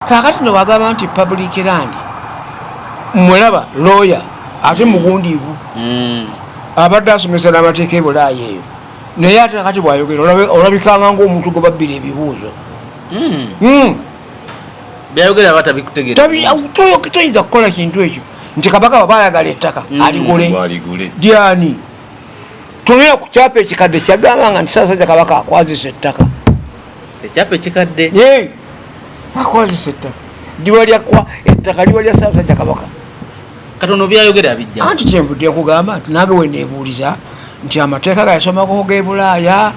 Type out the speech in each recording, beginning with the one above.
kakati no bagamba nti public land mulaba lawyer ate mugundiivu abadde asomesa n'amateeka e Bulaaya eyo naye ate kakati bw'ayogera olabikanga ng'omuntu gwe babbira ebibuuzo byayogera batabikutegeera toyinza kukola kintu ekyo nti Kabaka baba ayagala ettaka aligule dyani tunira ku kyapa ekikadde kyagambanga nti Ssaabasajja Kabaka akwazisa ettaka ekyapa ekikadde akwazisa ettaka liba lyakwa ettaka liba lya Ssaabasajja Kabaka katono byayogera bijja anti kyenvudde nkugamba nti nange weneebuuliza nti amateeka gayasomako g'e Bulaaya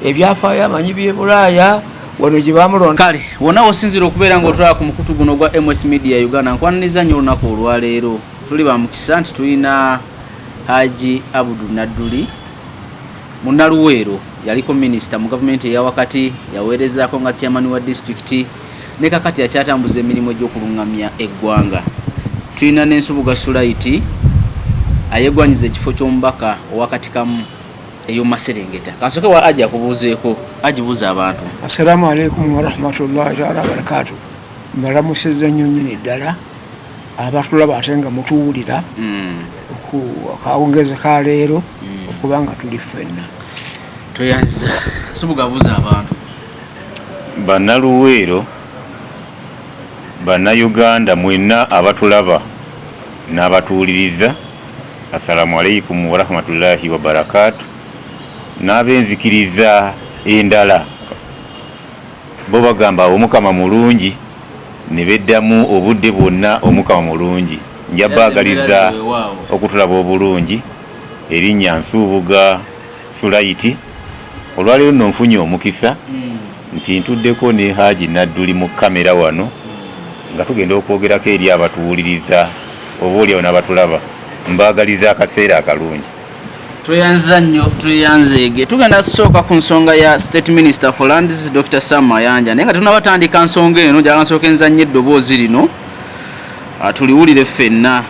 ebyafaayo amanyi by'e Bulaaya wano gye bamulonda kale wonna wosinzira okubeera ng'otulaba ku mukutu guno gwa MS Media Uganda nkwananiza nnyo olunaku olwaleero tuli bamukisa nti tulina Hajji Abdul Nadduli munnaluweero yaliko minisita mu gavumenti eyawakati yaweerezaako nga chairman wa disitulikiti ne kakati yakyatambuza emirimu egy'okulungamya eggwanga tulina n'ensubuga Sulaiti ayegwanyiza ekifo ky'omubaka owakatikamu ey'omumaserengeta kansoke wa Hajji akubuuzeeko agibuuza abantu. Assalamu alaikum warahmatullahi taala wabarakatuh. Mbalamusizza nnyo nnyini ddala abatulaba ate nga mutuwulira akawungezi ka leero okubanga tuli ffenna toyanza subuga buuza abantu. Bannaluweero Bannayuganda mwenna abatulaba n'abatuwuliriza assalamu alaikum warahmatullahi wabarakatuh. N'abenzikiriza endala bo bagamba omukama mulungi ne beddamu obudde bwonna omukama mulungi njabaagaliza okutulaba obulungi erinnya Nsubuga Sulaiti olwaleero nno nfunye omukisa nti ntuddeko ne Hajji Nadduli mu kamera wano nga tugenda okwogerako eri abatuwuliriza oboolyawo n'abatulaba mbaagaliza akaseera akalungi. Tuyanza nnyo tuyanzeege tugenda kusooka ku nsonga ya State Minister for Lands Dr. Sam Mayanja naye nga tunabatandika nsonga eno njala nsooka enzannyo eddoboozi lino tuliwulire ffenna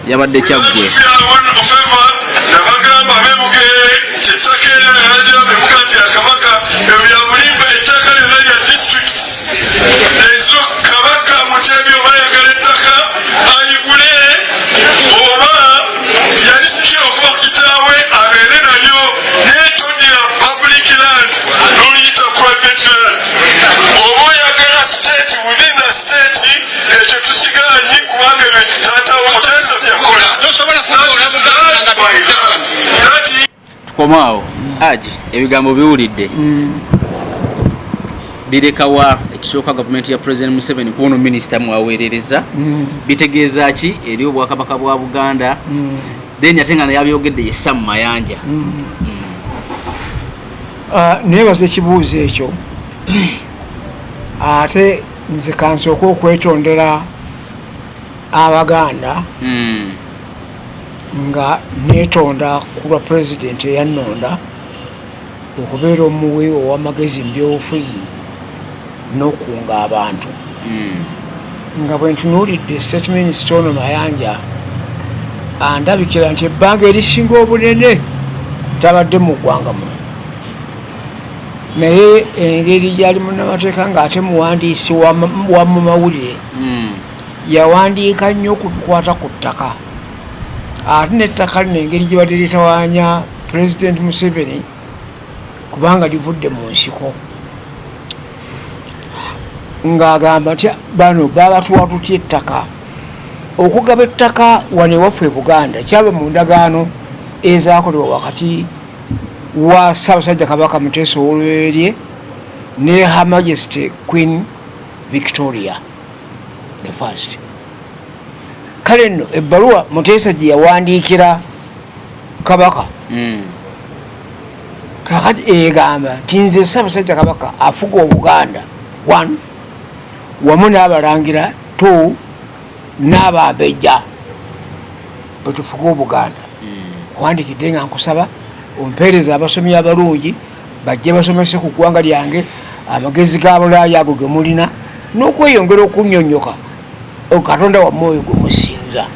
yabadde kyaggwe. Tukomaawo Hajji ebigambo biwulidde birekawa ekisooka gavumenti ya President Museveni kuno minisita mwaweerereza bitegeeza ki eri obwakabaka bwa Buganda then ate nga yabyogedde ye Sam Mayanja. Neebaza ekibuuzo ekyo ate nze kansooka okwetondera Abaganda nga neetonda ku lwa pulezidenti eyannonda okubeera omuwi ow'amagezi mu byobufuzi n'okunga abantu nga bwe ntunuulidde State Minister ono Mayanja andabikira nti ebbanga erisinga obunene tabadde mu ggwanga muno naye engeri gyali munnamateeka ng'ate muwandiisi wa mu mawulire yawandiika nnyo okukwata ku ttaka ate n'ettaka lino engeri gye badde litawaanya President Museveni kubanga livudde mu nsiko ng'agamba nti bano babatuwa tutya ettaka okugaba ettaka wano ewaffe e Buganda kyaba mu ndagaano ezaakolebwa wakati wa Ssaabasajja Kabaka Muteesa Ow'Olubereberye ne Her Majesty Queen Victoria the first. Kale nno ebbaluwa Muteesa gye yawandiikira Kabaka kakati egamba nti nze Ssaabasajja Kabaka afuga Obuganda 1 wamu n'abalangira 2 n'abambejja bwe tufuga Obuganda wandikidde nga nkusaba ompeereza abasomi abalungi bajje basomese ku ggwanga lyange amagezi ga Bulaaya ago ge mulina n'okweyongera okunnyonnyoka Katonda wa mwoyo gwe musinza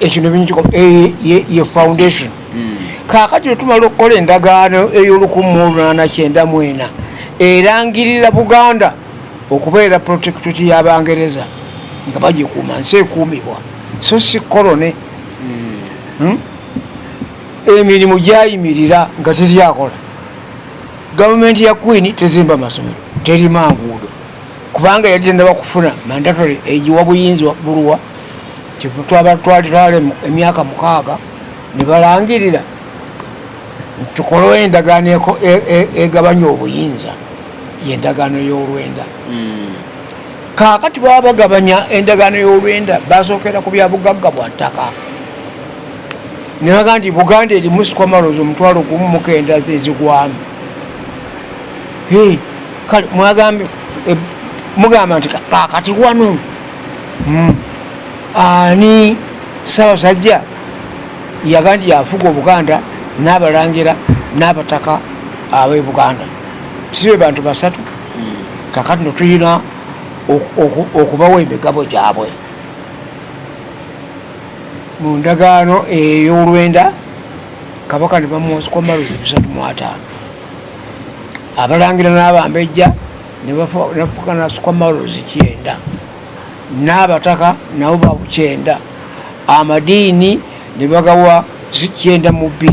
ekyo nebinyikiko ye foundation kakati tumala okukola endagaano ey'olukumu 1894 erangirira Buganda okubeera protectorate y'Abangereza nga bagikuuma nsi ekuumibwa so si kolone. Emirimu gyayimirira nga teryakola. Gavumenti ya Queen tezimba masomero, terima nguudo kubanga yagenda bakufuna mandatory egiwa buyinzi buluwa twali emyaka 6 ne balangirira tukolowo endagaano egabanya obuyinza y'endagaano y'olwenda. Kaakati baba bagabanya endagaano y'olwenda basookera ku bya bugagga bwa ttaka ne baga nti Buganda erimu sikwamalozi 1,900 ezigwamu. Kale mugamba nti kaakati wano ani Ssaabasajja yaga nti yafuga Obuganda n'abalangira n'abataka ab'e Buganda sibe bantu basatu. Kakati netulina okubawa emigabo gyabwe mu ndagaano ey'olwenda. Kabaka ne bamuwa sikwamalozi 305, abalangira n'abambejja ne bafuka na sikwamalozi 9, n'abataka nabo ba 9, amadiini ne bagawa 92.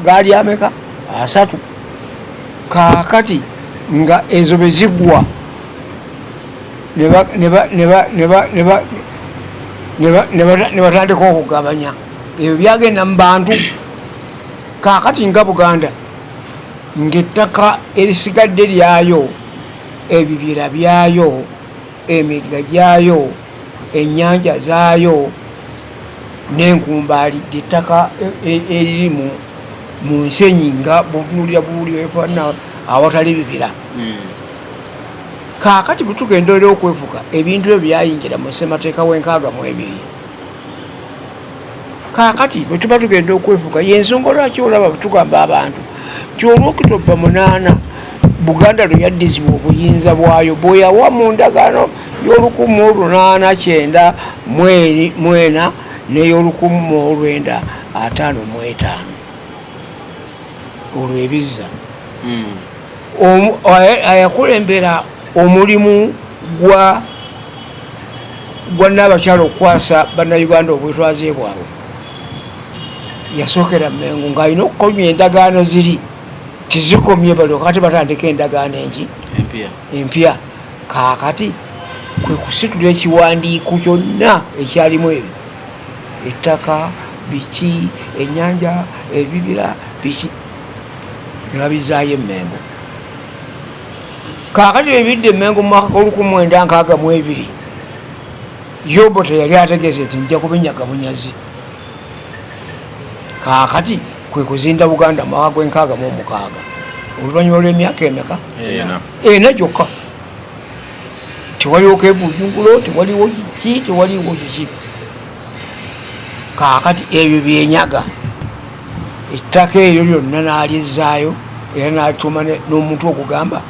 Gaali ameka 3. Kaakati nga ezo bezigwa ne batandika okugabanya ebyo byagenda mu bantu. Kaakati nga Buganda ng'ettaka erisigadde lyayo, ebibira byayo, emigga gyayo, ennyanja zaayo n'enkumbaali ly'ettaka eriri mu nsenyi nga butunulira efaanana awatali bibira. Kaakati bwe tugenda era okwefuka ebintu ebyo byayingira mu ssemateeka w'62. Kaakati bwe tuba tugenda okwefuka y'ensonga lwaki olaba tugamba abantu nti olw'okutobba 8 Buganda lwe yaddizibwa obuyinza bwayo bweyawa mu ndagaano y'1894 n'ey'1955 olwo ebizza ayakulembera omulimu gwa Nnaabakyala okukwasa bannayuganda obwetwaze bwabwe yasookera Mengo ng'alina okukomya endagaano ziri tizikomye bali kakati batandika endagaano empya. Kaakati kwe kusitula ekiwandiiko kyonna ekyalimu ebyo ettaka biki ennyanja ebibira biki ne babizaayo Mengo. Kaakati ebidde Mengo mu mwaka 1962 Yobo teyali ategeeze nti nja kubinyaga bunyazi. Kaakati kwe kuzinda Buganda mwaka gw'66 oluvannyuma lw'emyaka emeka? 4 gyokka. Tewaliwo kebujungulo, tewaliwo kiki, tewaliwo kiki. Kaakati ebyo byenyaga ettaka eryo lyonna n'alizzaayo era n'atuuma n'omuntu okugamba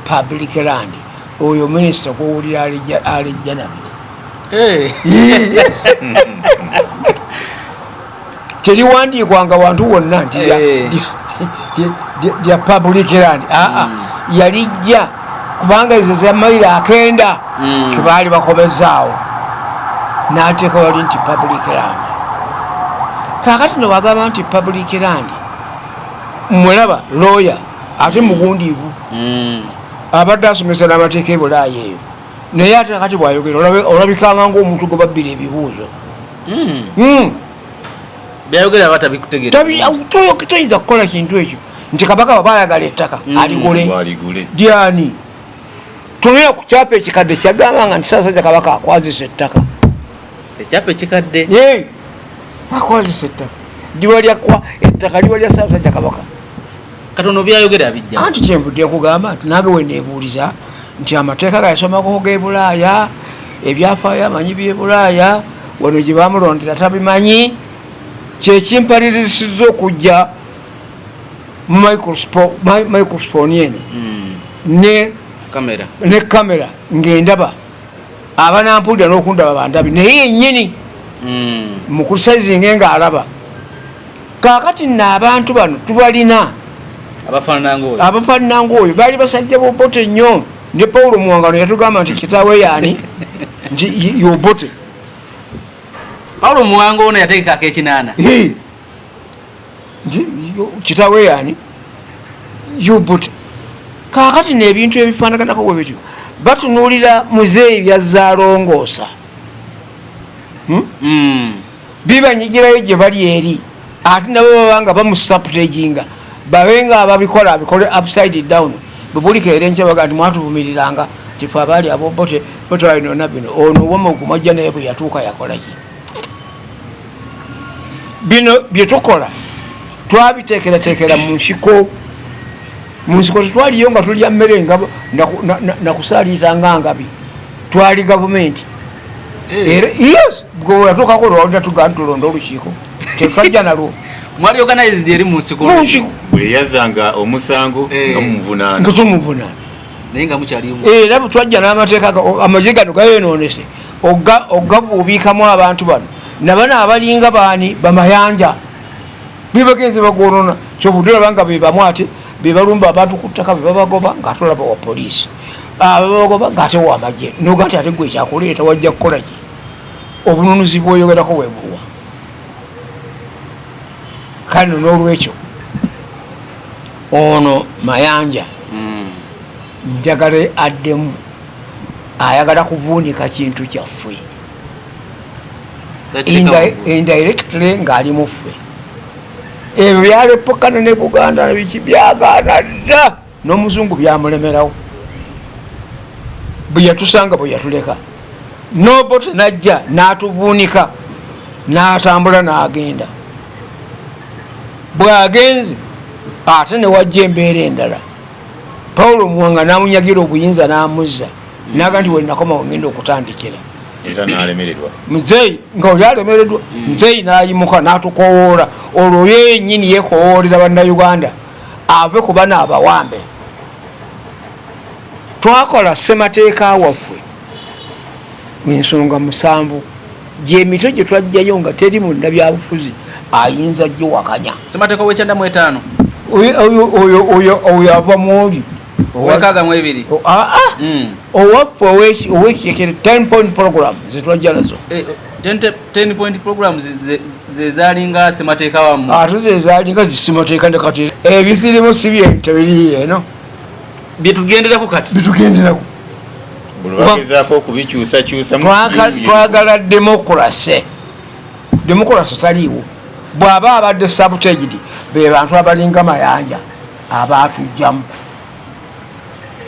public land. Oyo minisita gw'owulira alijja nabyo. Teriwandiikwanga wantu wonna nti lya public land. Yalijja kubanga ezo za mayiro 9 kebaali bakomezaawo n'ateeka wali nti public land. Kaakati no bagamba nti public land mulaba lawyer ate mugundiivu abadde asomesa n'amateeka e Bulaaya eyo naye ate kati bw'ayogera olabikanga ng'omuntu gwe babbira ebibuuzo. byayogera batabikutegeera toyinza kukola kintu ekyo nti Kabaka baba ayagala ettaka aligule dyani. Tunira ku kyapa ekikadde kyagambanga nti Ssaabasajja Kabaka akwazisa ettaka. Ekyapa ekikadde akwazisa ettaka liba lyakwa ettaka liba lya Ssaabasajja Kabaka. Katono byayogera bijja anti kyenvudde nkugamba nti nange weneebuuliza nti amateeka gayasomako g'e Bulaaya ebyafaayo amanyi by'e Bulaaya wano gye bamulondera tabimanyi. Kyekimpalirizisiza okujja mu microphone eno ne kamera ng'endaba abanampulira n'okundaba bandabi naye yennyini mu kusayizinga ng'alaba. Kaakati nno abantu bano tubalina abafaanana ng'oyo baali basajja bobote nnyo ne Paulo Muwangano yatugamba nti kitaawe yaani nti yobote Paulo Muwanga ono yateekako ekinaana nti kitaawe yaani yobote. Kaakati n'ebintu ebifaanaganako bwe bityo batunuulira muzeeyi byazzaalongoosa bibanyigirayo gye bali eri ate nabo babanga bamusaputaginga babenga ababikola abikole upside down bebulika era enkyabaga nti mwatuvumiriranga tife abaali abobote botwalinona bino ono womagumajja naye bwe yatuuka yakolaki. Bino byetukola twabiteekerateekera mu nsiko tetwaliyo nga tulya mmere nga nakusaaliitanga ngabi twali gavumenti yes bwe yatuukako lwawulira tugamba tulonda olukiiko tetwajja nalwo mwali organized eri mu nsiko bwe yazanga omusango nga mumuvunaana ntutumuvunaana naye nga mukyalimu era bwe twajja n'amateeka amagye gano gayonoonese ogavuubiikamu abantu bano nabana abalinga baani bamayanja bibagenze bagorona kyobudolabanga bebamu ate bebalumba abantu ku ttaka bebabagoba ng'ate olaba wa poliisi ababagoba ng'ate wa amagye noga nti ate gwe ekyakuleeta wajja kukola ki obununuzi bwoyogerako bwebuwa. Kale no n'olwekyo ono Mayanja njagala addemu ayagala kuvuunika kintu kyaffe indirectly ng'ali mu ffe. Ebyo byalepokana ne Buganda biki byagaana dda n'omuzungu byamulemerawo bwe yatusanga bwe yatuleka nobote najja n'atuvuunika n'atambula n'agenda. Bwagenze ate ne wajja embeera endala Paulo Muwanga n'amunyagira obuyinza n'amuzza naga nti wenakoma wengenda okutandikira era n'alemererwa muzeeyi nga oli alemereddwa muzeeyi n'ayimuka n'atukowoola olwo yenyini yekowoolera bannayuganda ave ku bana abawambe. Twakola ssemateeka waffe ensonga 7 gy'emito gye twajjayo nga teri munda byabufuzi ayinza giwakanya. Ssemateeka w'ekyenda mu 5 oyo ava mwoli owekaaga mu 2 owaffe owekyerekere 10-point program zetwajja nazo 10-point programs zezalinga ssemateeka wamu ate zezalinga zisemateeka nekati ebisirimu si tebiriyo eno byetugenderako kati bitugenderako bagezaako okubikyusakyusa twagala demokrasi taliiwo bw'aba abadde sabutaged be bantu abalinga Mayanja abaatujjamu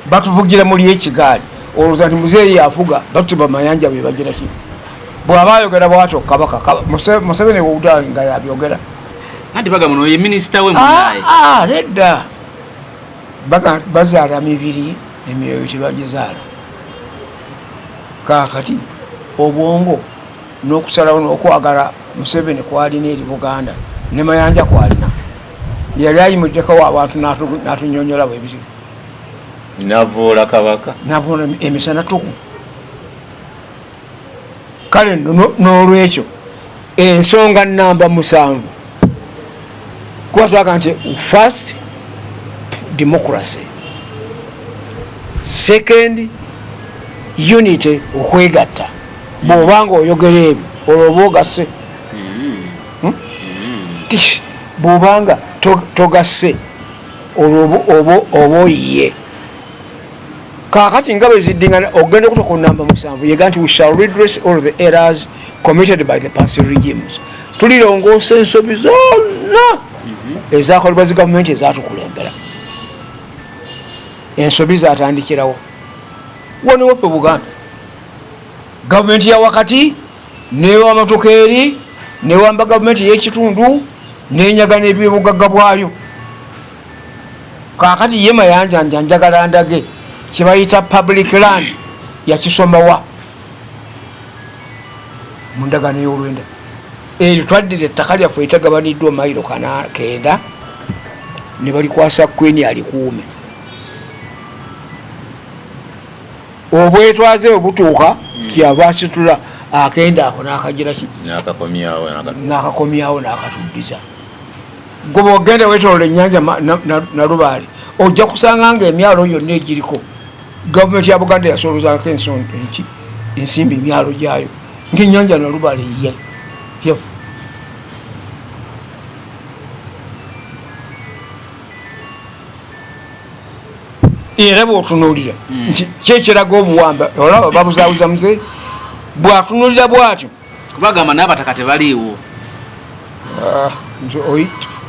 batuvugira muli ekigaali olowooza nti muzeeyi afuga batuba Mayanja be bagira ki bw'aba ayogera bwatyo Kabaka Museveni wewudaali nga yabyogera anti baga muno ye minisita we munaye nedda bazaala mibiri emyoyo tebagizaala. Kaakati obwongo n'okusalawo n'okwagala Museveni kwalina eri Buganda ne Mayanja kwalina yali ayimuddeko abantu n'atunyonyola bwebiti navoola Kabaka navoola emisana tuku. Kale n'olwekyo ensonga namba 7 kuba twaga nti first democracy, second unity okwegatta bw'obanga oyogera ebyo olwoba ogase bw'obanga togase olwoba oyiye. Kaakati nga bwe ziddingana ogenda okutuuka ku namba 7 yega nti we shall redress all the errors committed by the past regimes. Tulirongoosa ensobi zonna ezakolebwa zi gavumenti ezatukulembera. Ensobi zatandikirawo wano waffe Buganda gavumenti ya wakati newamatoka eri newamba gavumenti y'ekitundu nenyaga n'ebyobugagga bwayo. Kaakati ye Mayanja njagala ndage kibayita public land yakisomawa mu ndagaano y'olwenda eryo twaddira ettaka lyaffe litagabaniddwa mayiro 9 ne balikwasa Queen alikuume. Obwetwaze obutuuka kyava asitula akenda ako n'akagira ki n'akakomyawo n'akatuddiza. Gwe bw'ogenda weetolola ennyanja Nalubaale ojja kusanga nga emyalo yonna egiriko gavumenti ya Buganda yasolozako ensimbi emyalo gyayo ng'ennyanja Nalubale yafu. Era bw'otunuulira nti kyekiraga obuwamba olaba babuzaabuza muze bw'atunuulira bw'atyo kubagamba n'abataka tebaliiwo.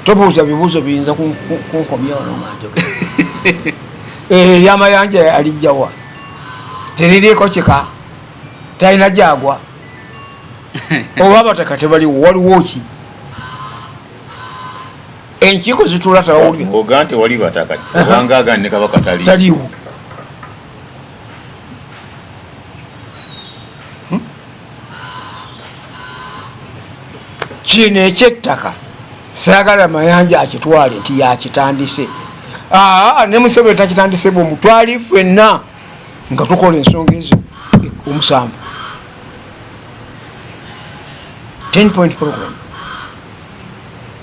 Tobuuza bibuuzo biyinza kunkomyawo n'omanjoge. Eryamayanja alijjawa teririiko kika talina gyagwa oba abataka tebaliwo waliwo ki enkiiko zitula tawulira oga nti wali bataka obanga agani ne Kabaka taliwo. Kino ekyettaka saagala Mayanja akitwale nti yakitandise. Ne Museveni takitandise bwe mutwali ffenna nga tukola ensonga ezo omusanvu. 10-point program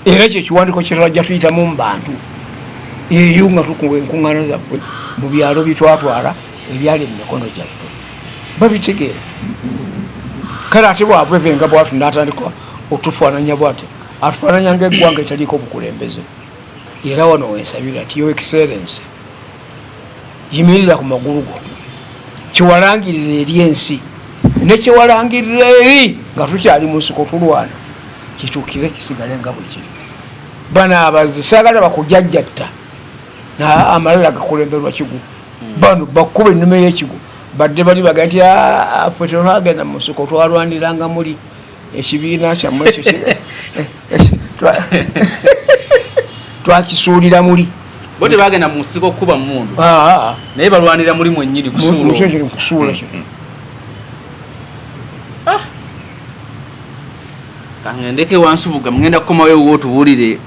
era ekyo ekiwandiiko kirajja tuyitamu mu bantu eyo nga tukuwa enkuŋŋaana zaffe mu byalo bitwatwala ebyali mu mikono gyaffe babitegeera. Kale ate bwabwevenga bwatu n'atandika otufaananya bwate atufaananya ng'eggwanga etaliiko bukulembeze. Era wano wensabira nti Your Excellency yimirira ku magulu go kiwalangirira eri ensi ne kiwalangirira eri nga tukyali mu nsiko tulwana kituukire kisigale nga bwe kiri. Bano abazi saagala bakujajjatta amalala gakulemberwa kigu bano bakuba ennume y'ekigu badde bali baga nti ffe tetwagenda mu nsiko twalwaniranga muli ekibiina kyammwe ekyo twakisuulira muli bo tebagenda mu nsiko kukuba mundu naye balwanira muli mwennyini kusuula kyo. Kangendeke wansubuga mugenda kukomayo wotubuulire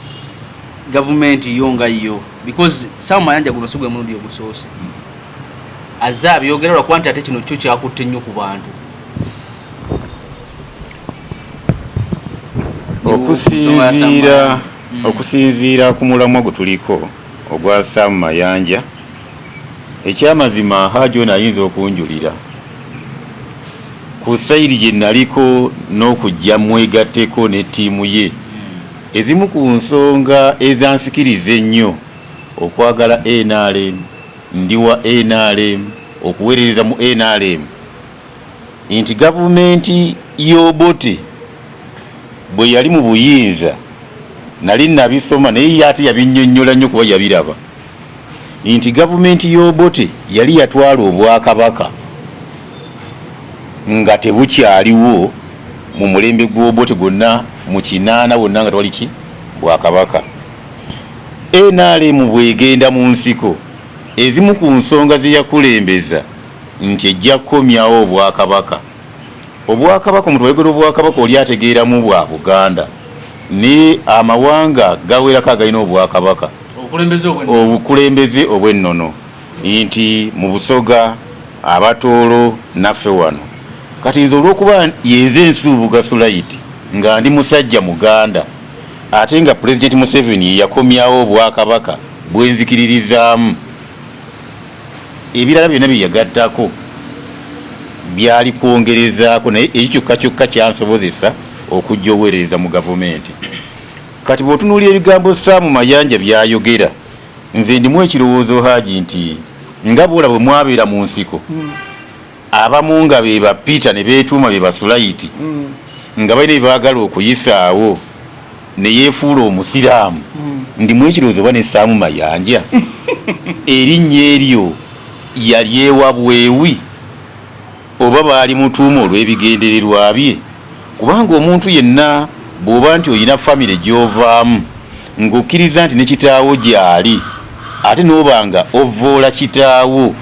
gavumenti yo nga yo because Sam Mayanja guno sugwe mulundi ogusoose azaabi yogererwa kwanti ate kino kyo kyakutte nnyo ku bantu okusinziira ku mulamwa gwe tuliko ogwa Sam Mayanja. Ekyamazima Hajji ono ayinza okunjulira ku sayiri gye naliko n'okujja mwegatteko ne ttiimu ye. Ezimu ku nsonga ezansikiriza ennyo okwagala NRM, ndiwa NRM, okuweereza mu NRM nti gavumenti y'Obote bwe yali mu buyinza nali nabisoma naye ate yabinnyonnyola nnyo kuba yabiraba nti gavumenti y'Obote yali yatwala obwakabaka nga tebukyaliwo mu mulembe gw'Obote gwonna mu kinaana bonna nga twali ki bwakabaka. NRM bwegenda mu nsiko ezimu ku nsonga ze yakulembeza nti ejja kukomyawo obwakabaka. Obwakabaka omuntu wayogera obwakabaka oli ategeeramu bwa Buganda ne amawanga gawerako agalina obwakabaka obukulembeze obw'ennono nti mu Busoga, Abatoolo naffe wano. Kati nze olw'okuba yenze ensuubuga Sulaiti nga ndi musajja Muganda ate nga Pulezidenti Museveni yakomyawo obwakabaka bwenzikiririzaamu ebirala byonna bye yagattako byali kwongerezaako naye ekyo kyokka kyansobozesa okujja oweereza mu gavumenti. Kati bw'otunuulira ebigambo Sam Mayanja byayogera nze ndimu ekirowoozo Hajji nti nga bw'olaba bwe mwabeera mu nsiko abamu nga be ba Peter ne beetuuma be Basulaiti nga balina bye baagala okuyisaawo ne yeefuula omusiraamu ndimu ekirowoozo oba ne Sam Mayanja erinnya eryo yali ewa bwewi oba baali mutuuma olw'ebigendererwa bye. Kubanga omuntu yenna bw'oba nti olina famire gy'ovaamu ng'okkiriza nti ne kitaawo gy'ali ate n'obanga ovvoola kitaawo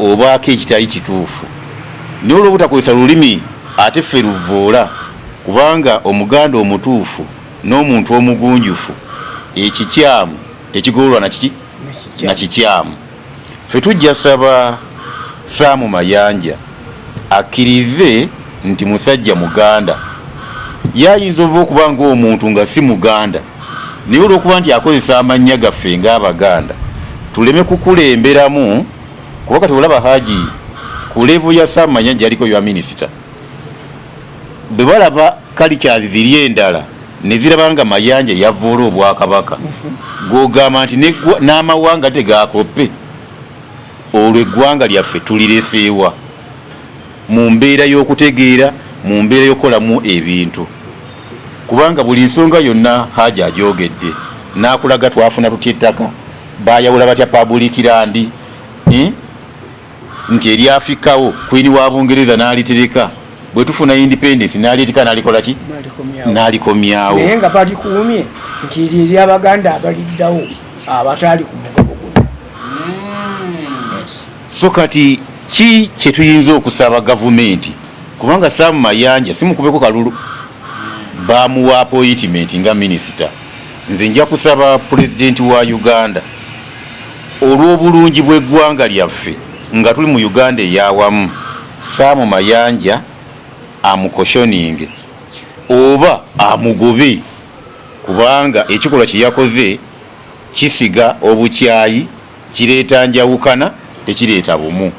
obaako ekitali kituufu naye olw'obutakozesa lulimi ate ffe luvvoola kubanga Omuganda omutuufu n'omuntu omugunjufu ekikyamu tekigolwa na kikyamu. Ffe tujja saba Sam Mayanja akkirize nti musajja Muganda yayinza oba okuba ng'omuntu nga si Muganda naye olw'okuba nti akozesa amannya gaffe ng'Abaganda tuleme kukulemberamu kuba kati olaba Hajji ku level ya Sam Mayanja aliko ya minisita bwe balaba cultures ziri endala ne ziraba nga Mayanja yavoola obwakabaka gw'ogamba nti n'amawanga tegakoppe olwo eggwanga lyaffe tulireseewa mu mbeera y'okutegeera mu mbeera y'okukolamu ebintu kubanga buli nsonga yonna Hajji agyogedde n'akulaga twafuna tutya ettaka bayawula batya public land nti eryafikawo Queen wa Bungereza n'alitereka bwe tufuna independence n'alitika n'alikola ki n'alikomyawo naye nga balikuumye nti ery'Abaganda abaliddawo abataali ku mugabo guno. So kati ki kye tuyinza okusaba gavumenti kubanga Sam Mayanja simukubeko kalulu bamuwa appointment nga minisita. Nze nja kusaba president wa Uganda olw'obulungi bw'eggwanga lyaffe nga tuli mu Uganda eyawamu Sam Mayanja amukoshoninge oba amugobe kubanga ekikolwa kye yakoze kisiga obukyayi kireeta njawukana tekireeta bumu.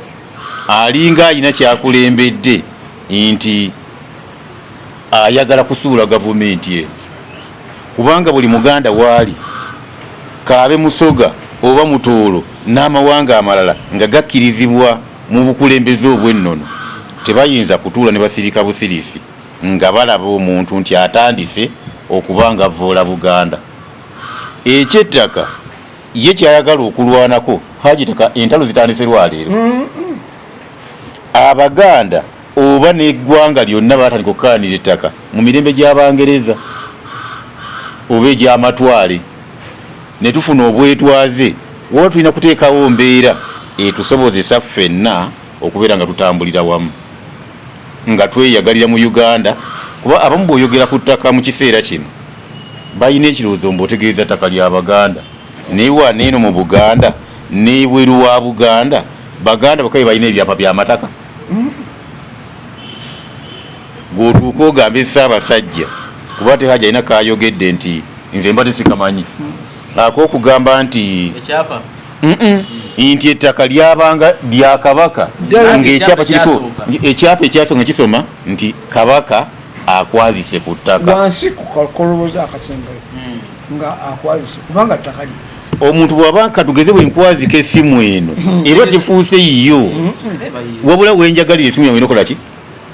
Alinga alina kyakulembedde nti ayagala kusuula gavumenti ye kubanga buli Muganda waali Kaabe Musoga oba Mutoolo n'amawanga amalala nga gakkirizibwa mu bukulembeze obw'ennono tebayinza kutuula ne basirika busirisi nga balaba omuntu nti atandise okubanga avoola Buganda. Ekyettaka ye kyayagala okulwanako Hajji taka entalo zitandise lwaleero. Abaganda oba n'eggwanga lyonna batandika okukkaanira ettaka mu mirembe gy'Abangereza oba egy'amatwale ne tufuna obwetwaze waba tulina kuteekawo mbeera etusobozesa ffenna okubeera nga tutambulira wamu nga tweyagalira mu Uganda kuba abamu bw'oyogera ku ttaka mu kiseera kino balina ekirowoozo mb'otegeeza ttaka ly'Abaganda naye wano eno mu Buganda n'ebweru wa Buganda Baganda bakabe balina ebyapa by'amataka. Gw'otuuka ogambe Ssaabasajja kuba te Hajji alina kaayogedde nti nze mbadde sikamanyi ak'okugamba nti ekyapa nti ettaka lyabanga lya Kabaka ng'ekyapa kiriko ekyapa ekyasonga kisoma nti Kabaka akwazise ku ttaka wansi ku kakoloboza akasembayo nga akwazise kubanga ttaka lye omuntu bw'aba katugeze bwe nkwazika essimu eno era tefuuse yiyo wabula wenjagalira essimu yawe nokola ki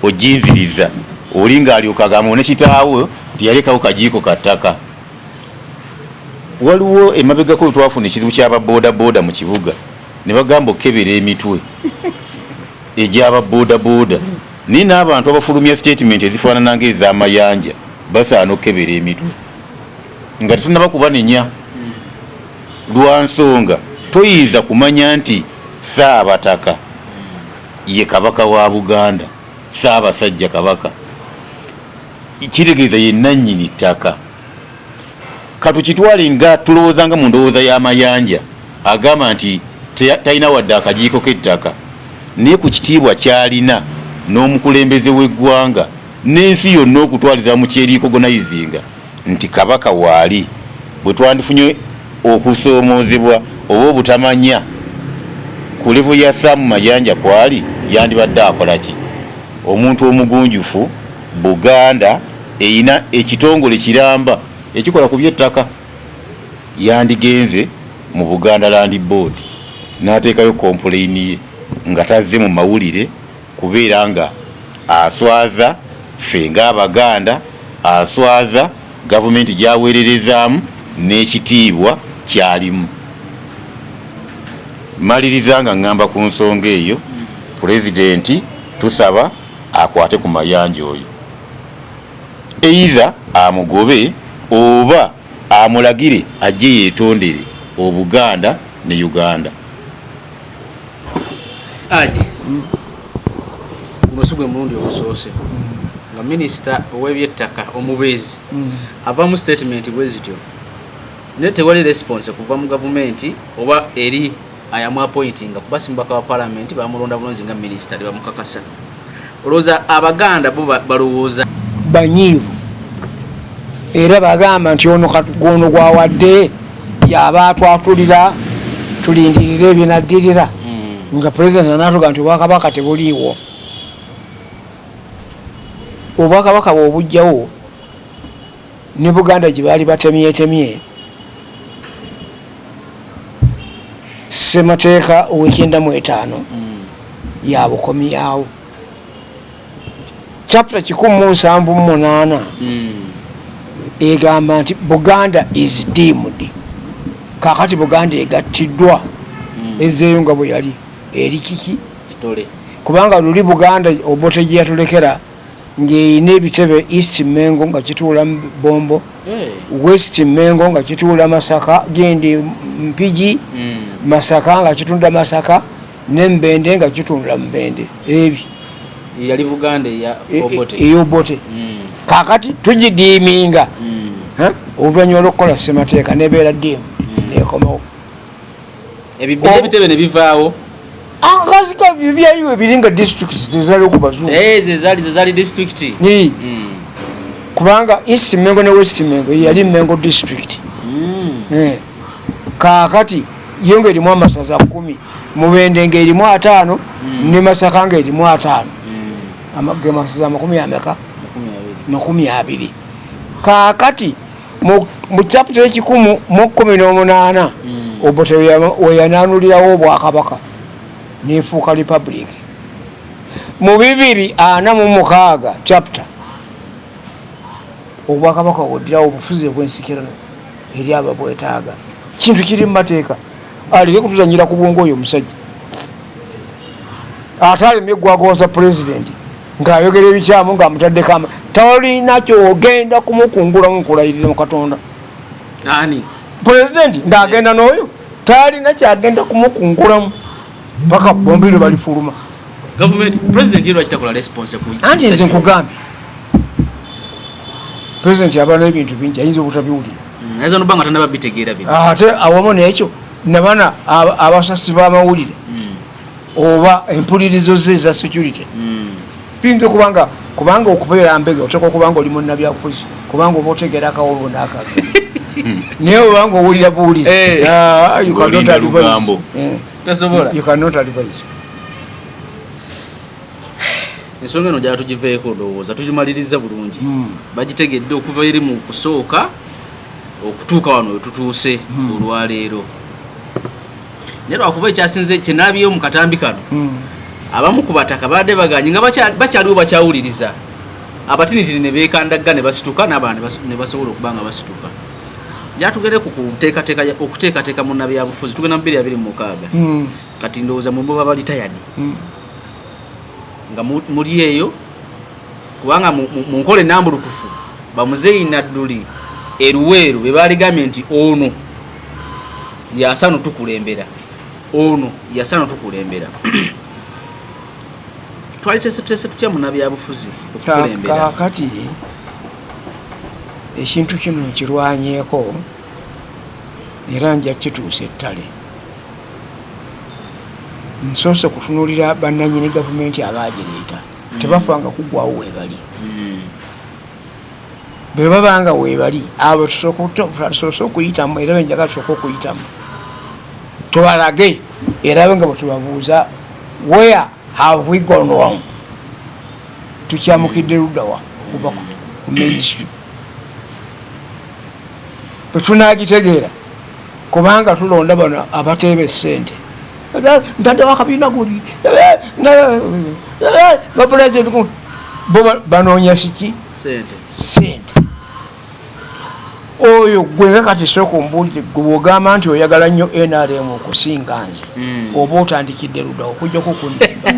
oginziriza oli ng'alyoka agamba ne kitaawo tiyalekawo kajiiko ka ttaka. Waliwo emabegako we twafuna ekizibu ky'ababooda mu kibuga ne bagamba okebera emitwe egy'ababooda naye n'abantu abafulumya statement ezifaanana ng'ez'Amayanja basaana okebera emitwe nga tetunnaba kubanenya lwa nsonga toyinza kumanya nti Ssaabataka ye Kabaka wa Buganda Ssaabasajja Kabaka kitegeeza ye nannyini ttaka. Katukitwale nga tulowooza nga mu ndowooza y'Amayanja agamba nti talina wadde akajiiko k'ettaka naye ku kitiibwa kyalina n'omukulembeze w'eggwanga n'ensi yonna okutwaliza mu kyerikogonayizinga nti Kabaka waali bwe twandifunye okusoomoozebwa oba obutamanya ku levo ya Sam Mayanja kwali yandibadde akola ki? Omuntu omugunjufu Buganda eyina ekitongole kiramba ekikola ku by'ettaka yandigenze mu Buganda Land Board n'ateekayo complain ye nga tazze mu mawulire kubeera nga aswaza ffe ng'Abaganda aswaza gavumenti gy'aweererezaamu n'ekitiibwa kyalimu. Maliriza nga ngamba ku nsonga eyo pulezidenti tusaba akwate ku Mayanja oyo either amugobe oba amulagire ajje yeetondere Obuganda ne Uganda. Hajji gwe mulundi ogusoose nga minisita ow'ebyettaka omubeezi ava mu statement bwe zityo naye tewali response kuva mu gavumenti oba eri ayamu appointinga kuba simbaka wa parliament bamulonda bulungi nga minisita tebamukakasa. Olowooza Abaganda bo balowooza banyiivu era bagamba nti ono gwawadde yaba atwatulira tulindirira ebinaddirira nga president anatuga nti obwakabaka tebuliiwo. Obwakabaka bwobujjawo ne Buganda gye baali batemyetemye, ssemateeka ow'ekyenda-mu-etaano yabukomyawo. Chapter 178 egamba nti Buganda is deemed. Kakati Buganda egattiddwa ezeeyo nga bwe yali eri kiki kubanga luli Buganda Obote gye yatulekera ng'erina ebitebe East Mengo nga kituula Bombo, West Mengo nga kituula Masaka, gendi Mpigi Masaka nga kitunda Masaka, ne Mbende nga kitunda Mbende. Ebyo yali Buganda ey'Obote. Kakati tugidiiminga oluvannyuma lw'okukola ssemateeka nebeera diimu nekomawo. Ebitebe ne bivaawo. Akasika byaliwo ebiringa district zezali okubazungu. Zezali district. Kubanga East Mengo ne West Mengo yali Mengo district. Kakati yo ng'erimu amasaza 10, Mubende ng'erimu 5, ne Masaka ng'erimu 5. Ge masaza 20. Kakati mu chapter 118 Obote weyananulirawo obwakabaka nefuuka republic. Mu 246 chapter obwakabaka bwodirawo obufuzi bw'ensikirano eri ababwetaaga. Kintu kiri mu mateeka, aleke kutuzanyira ku bwongo oyo omusajja ate alemye eggwagooza president ng'ayogera ebikyamu ng'amutaddeko talina kyogenda kumukungulamu nkulayirira mu Katonda. Ani president ng'agenda n'oyo talina kyagenda kumukungulamu paka bombiro balifuluma. Government president yero akitakola response ku anti nze nkugambye president yabana ebintu bingi ayinza obutabiwulira. Ayinza n'obanga tanaba bitegeera bino. Ate awamu n'ekyo nabana abasasi b'amawulire oba empulirizo ze za security bingi kubanga okubeera mbega oteekwa okubanga oli munnabyabufuzi kubanga oba otegeera akawolwo n'akaga naye obanga owulira buwulizi you cannot advise. Ensonga eno gyala tugiveeko ndowooza tugimaliriza bulungi. Bagitegedde okuva eri mu kusooka okutuuka wano wetutuuse olwaleero. Naye lwakuba ekyasinze kyenaalabyeyo mu katambi kano abamu ku bataka baadde baganye nga bakyaliwo bakyawuliriza abatinitini ne beekandagga ne basituka n'abantu ne basobola okuba nga basituka. Gyatugere ku okuteekateeka munnabyabufuzi tugenda mu 2026 kati ndowooza mwe muba bali tayadi nga muli eyo kubanga mu nkola ennambulukufu bamuzeeyi Nadduli eruweeru be baaligambye nti ono yasano tukulembera twali tese tutya munnabyabufuzi okukulembera. Kati ekintu kino nkirwanyeeko era nja kituusa ettale. Nsoose kutunuulira bannannyini gavumenti abaagireeta tebafanga kuggwawo weebali. Bwe babanga weebali abo tusoose okuyitamu era benjaga tusooke okuyitamu tubalage erabe nga bwe tubabuuza where have we gone wrong, tukyamukidde luddawa okuva ku mainstream. Bwe tunaagitegeera kubanga tulonda bano abateeba essente ntadde wakabiina guli bapulezidenti bo banoonya kiki sente. Oyo gwe nga kati sooka ombuulire gwe bw'ogamba nti oyagala nnyo NRM okusinga nze oba otandikidde luddawo okujjako kunnimba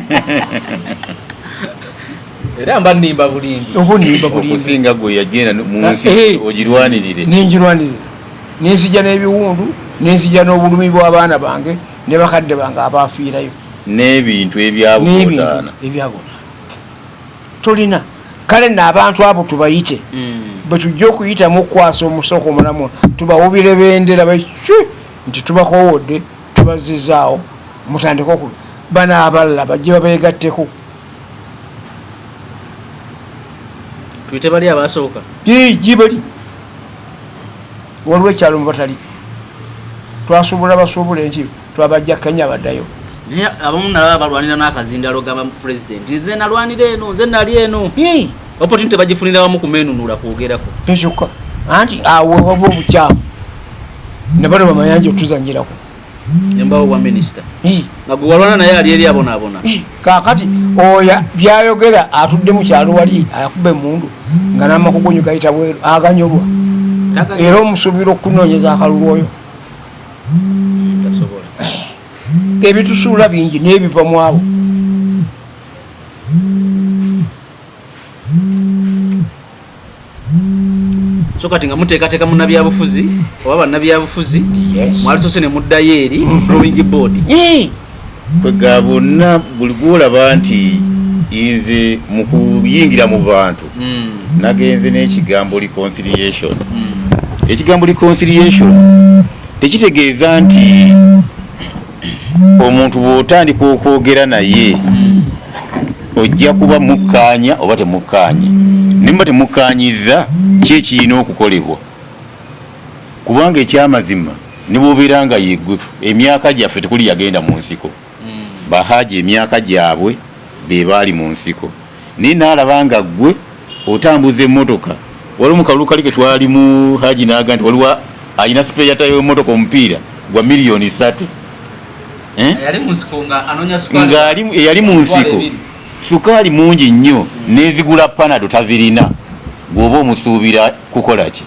era mba nnimba bulimbi okusinga gwe yagenda mu nsi ogirwanirire ninjirwanirire nenzija n'ebiwundu nenzija n'obulumi bw'abaana bange ne bakadde bange abaafiirayo n'ebintu ebyabukotaana tolina kale n'abantu abo tubayite bwe tujja okuyitamu okukwasa omusoko omulamu tubawubire bendera nti tubakowodde tubazizaawo mutandika bano abalala bajje babeegatteko. tuyite bali abasooka gibali waliwo ekyalo mu batali twasuubula basuubula nti twabajja Kenya baddayo naye abamu nalaba balwanira n'akazindalo gaba president nze nalwanira eno nze nali eno opportunity bagifunira wamu kumenunula kwogerako tekyokka anti awo waba obukyamu ne bano bamayanja otuzanyirako embawo wa minister nga gwe walwana naye ali eri abonaabona kaakati oya byayogera atudde mu kyalo wali ayakuba emundu nga n'amakugonyo gayita bweru aganyolwa era omusuubira okunoonyeza akalulu oyo tasobola ebitusuula bingi n'ebiva mu abo so kati nga muteekateeka munnabyabufuzi oba bannabyabufuzi mwalisose ne muddayo eri drawing board kwega bonna buli gwolaba nti nze mu kuyingira mu bantu nagenze n'ekigambo reconciliation ekigambo reconciliation tekitegeeza nti omuntu bw'otandika okwogera naye ojja kuba mukkaanya oba temukkaanya nimba temukkaanyiza ki ekirina okukolebwa kubanga ekyamazima ne bw'obeera nga yeggwe emyaka gyaffe tekuli yagenda mu nsiko Bahajji emyaka gyabwe be baali mu nsiko naye naalaba nga ggwe otambuza emmotoka waliwo mu kalulu kali ke twali mu Hajji n'aga nti waliwo alina sipeya tayo emmotoka omupiira gwa miliyoni 3 eyali mu nsiko sukaali mungi nnyo n'ezigula panado tazirina bw'oba omusuubira kukola ki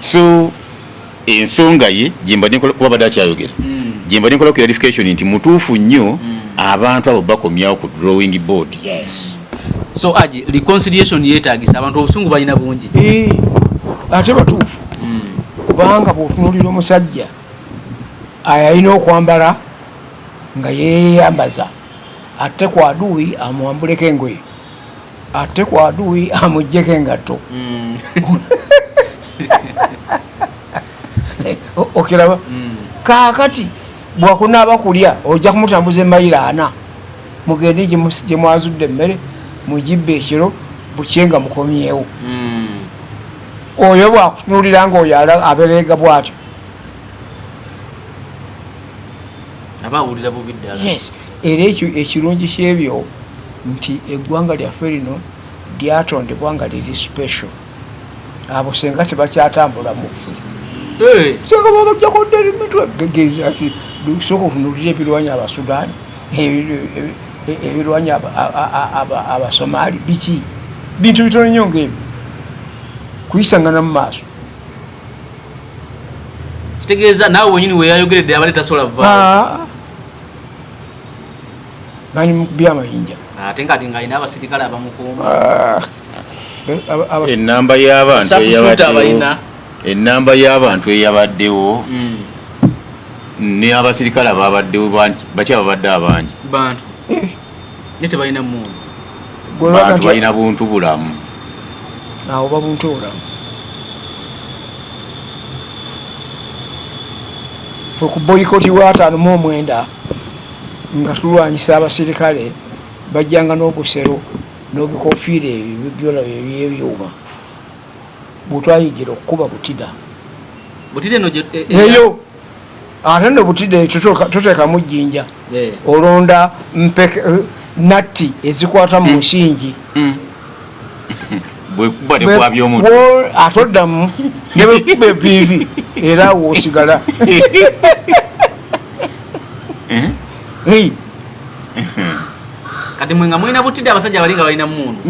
so ensonga ye gyembadde kuba badde akyayogera gyembadde nkola clarification nti mutuufu nnyo abantu abo bakomyawo ku drawing board so Hajji reconciliation yeetaagisa abantu obusungu balina bungi ate batuufu kubanga bw'otunuulira omusajja ayalina okwambala nga yeeyambaza ate ku aduwi amuwambuleko engoye ate ku aduwi amuggyeko engatto okiraba kaakati bwakunaaba kulya ojja kumutambuza emayiro 4 mugende gye mwazudde emmere mugibbe ekiro bukyenga mukomyewo oyo bwakutunuulira nga oyo abereega bwatyo abawulira bubi ddala era ekirungi kyebyo nti eggwanga lyaffe lino lyatondebwa nga liri special abo senga tebakyatambula mu ffe senga babajjako ddala emitwe gegeza ati sooka otunuulira ebirwanya abasudaani ebirwanya abasomaali biki bintu bitono nnyo ngaebyo kuyisangana mu maaso kitegeeza naawe wenyini weyayogeredde abale tasobola vaawo bani mu byamayinja ate ngati ng'alina abasirikale abamukuuma ennamba y'abantu eyabaddewo ne abasirikale ababaddewo baki ababadde abangi bantu ne tebalina mundu bantu balina buntu bulamu awo babuntu bulamu okuboyikoti wa 5 nga tulwanyisa abasirikale bajjanga n'obusero n'obikofiira ebyebyuma bwetwayigira okukuba butida eyo ate no butida toteekamu jjinja olonda natti ezikwata mu nsingi bwekuba tekwabya omuntu ate oddamu ne bwekuba ebiibi era woosigala kati mwe nga mulina butidde abasajja bali nga balina mundu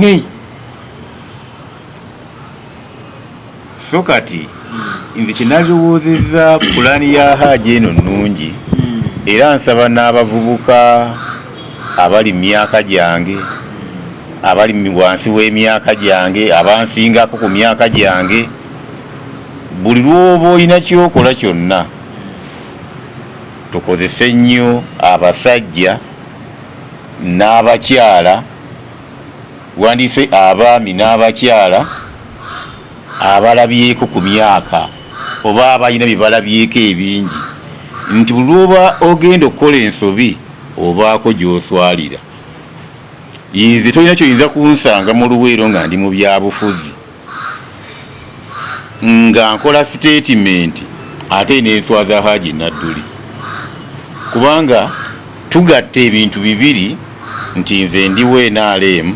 so kati nze kinalowoozezza pulaani ya Hajji eno nnungi era nsaba n'abavubuka abali mu myaka gyange abali wansi w'emyaka gyange abansingako ku myaka gyange buli lwoba olina kyokola kyonna tukozese nnyo abasajja n'abakyala wandiise abaami n'abakyala abalabyeko ku myaka oba abalina bye balabyeko ebingi nti buli lwoba ogenda okukola ensobi obaako gy'oswalira nze tolina kyoyinza kunsanga mu luweero nga ndi mu byabufuzi nga nkola statement ate nenswaza Hajji Nadduli kubanga tugatta ebintu bibiri nti nze ndi WNRM